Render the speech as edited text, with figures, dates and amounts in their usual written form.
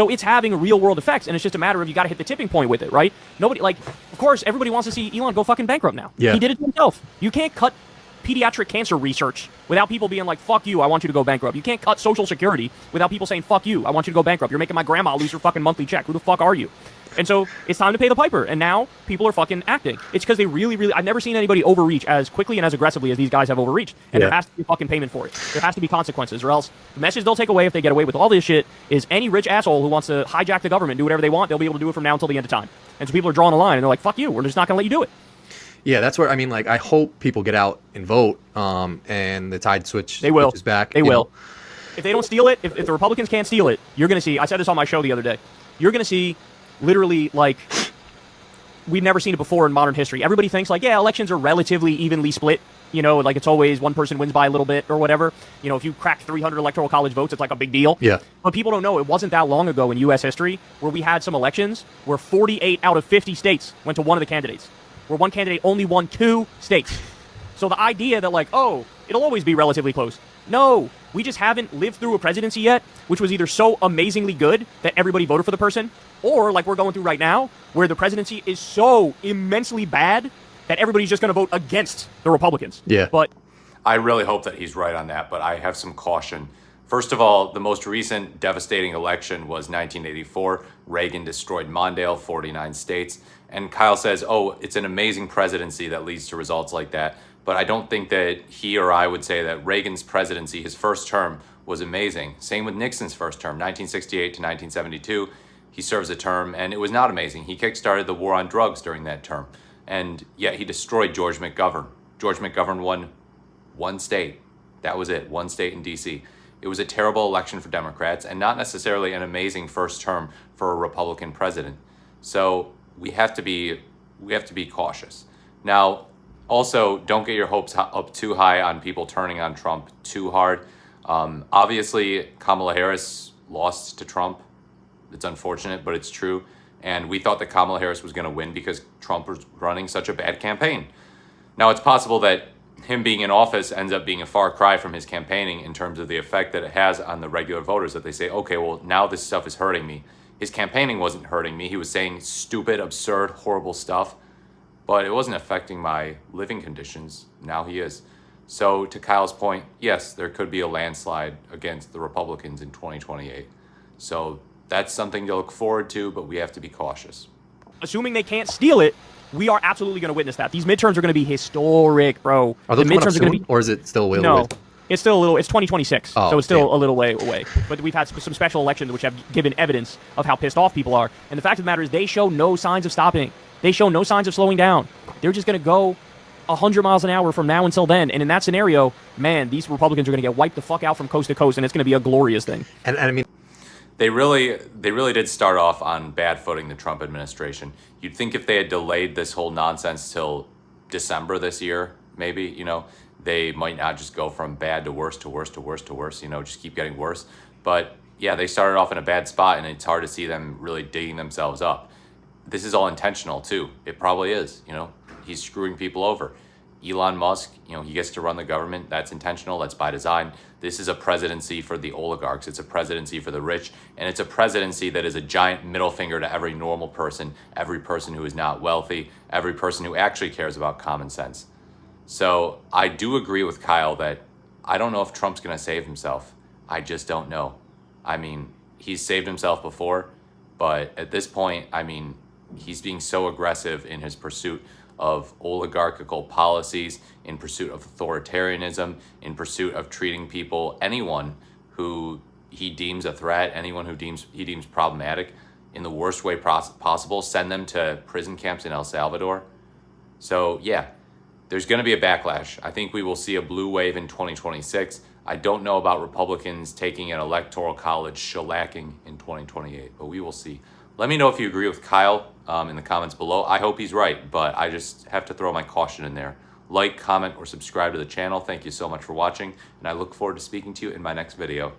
So it's having real world effects, and it's just a matter of you got to hit the tipping point with it, right? Nobody, like, of course, everybody wants to see Elon go fucking bankrupt now. Yeah. He did it to himself. You can't cut pediatric cancer research without people being like, fuck you, I want you to go bankrupt. You can't cut Social Security without people saying, fuck you, I want you to go bankrupt. You're making my grandma lose her fucking monthly check. Who the fuck are you? And so it's time to pay the piper. And now people are fucking acting. It's because they really, I've never seen anybody overreach as quickly and as aggressively as these guys have overreached. And there has to be fucking payment for it. There has to be consequences, or else the message they'll take away if they get away with all this shit is any rich asshole who wants to hijack the government, do whatever they want, they'll be able to do it from now until the end of time. And so people are drawing a line and they're like, fuck you, we're just not going to let you do it. Yeah, that's where, I mean, like, I hope people get out and vote, and the tide switches back. They will. If they don't steal it, if the Republicans can't steal it, you're going to see, I said this on my show the other day, you're going to see literally, like, we've never seen it before in modern history. Everybody thinks, like, yeah, elections are relatively evenly split. You know, like, it's always one person wins by a little bit or whatever. You know, if you crack 300 electoral college votes, it's like a big deal. Yeah. But people don't know, it wasn't that long ago in U.S. history where we had some elections where 48 out of 50 states went to one of the candidates, where one candidate only won 2 states. So the idea that, like, oh, it'll always be relatively close. No, we just haven't lived through a presidency yet, which was either so amazingly good that everybody voted for the person, or like we're going through right now, where the presidency is so immensely bad that everybody's just going to vote against the Republicans. Yeah. But I really hope that he's right on that, but I have some caution. First of all, the most recent devastating election was 1984. Reagan destroyed Mondale, 49 states. And Kyle says, oh, it's an amazing presidency that leads to results like that. But I don't think that he or I would say that Reagan's presidency, his first term, was amazing. Same with Nixon's first term, 1968 to 1972. He serves a term, and it was not amazing. He kickstarted the war on drugs during that term. And yet he destroyed George McGovern. George McGovern won one state. That was it, one state in D.C. It was a terrible election for Democrats and not necessarily an amazing first term for a Republican president. So we have to be cautious. Now, also, don't get your hopes up too high on people turning on Trump too hard. Obviously, Kamala Harris lost to Trump. It's unfortunate, but it's true. And we thought that Kamala Harris was going to win because Trump was running such a bad campaign. Now, it's possible that him being in office ends up being a far cry from his campaigning in terms of the effect that it has on the regular voters, that they say, okay, well, now this stuff is hurting me. His campaigning wasn't hurting me. He was saying stupid, absurd, horrible stuff, but it wasn't affecting my living conditions. Now he is. So to Kyle's point, yes, there could be a landslide against the Republicans in 2028. So that's something to look forward to, but we have to be cautious. Assuming they can't steal it, we are absolutely going to witness that. These midterms are going to be historic, bro. Are those the midterms are going to be, or is it still a little no? ways? It's still a little. It's 2026, so it's still a little way away. But we've had some special elections which have given evidence of how pissed off people are. And the fact of the matter is, they show no signs of stopping. They show no signs of slowing down. They're just going to go 100 miles an hour from now until then. And in that scenario, man, these Republicans are going to get wiped the fuck out from coast to coast, and it's going to be a glorious thing. And I mean, They really did start off on bad footing, the Trump administration. You'd think if they had delayed this whole nonsense till December this year, maybe, you know, they might not just go from bad to worse to worse to worse to worse, you know, just keep getting worse. But yeah, they started off in a bad spot, and it's hard to see them really digging themselves up. This is all intentional too. It probably is, you know, he's screwing people over. Elon Musk, you know, he gets to run the government. That's intentional. That's by design. This is a presidency for the oligarchs. It's a presidency for the rich. And it's a presidency that is a giant middle finger to every normal person, every person who is not wealthy, every person who actually cares about common sense. So I do agree with Kyle that I don't know if Trump's going to save himself. I just don't know. I mean, he's saved himself before, but at this point, I mean, he's being so aggressive in his pursuit of oligarchical policies, in pursuit of authoritarianism, in pursuit of treating people, anyone who he deems a threat, anyone who he deems problematic, in the worst way possible, send them to prison camps in El Salvador. So yeah, there's going to be a backlash. I think we will see a blue wave in 2026. I don't know about Republicans taking an electoral college shellacking in 2028, but we will see. Let me know if you agree with Kyle in the comments below. I hope he's right, but I just have to throw my caution in there. Like, comment, or subscribe to the channel. Thank you so much for watching, and I look forward to speaking to you in my next video.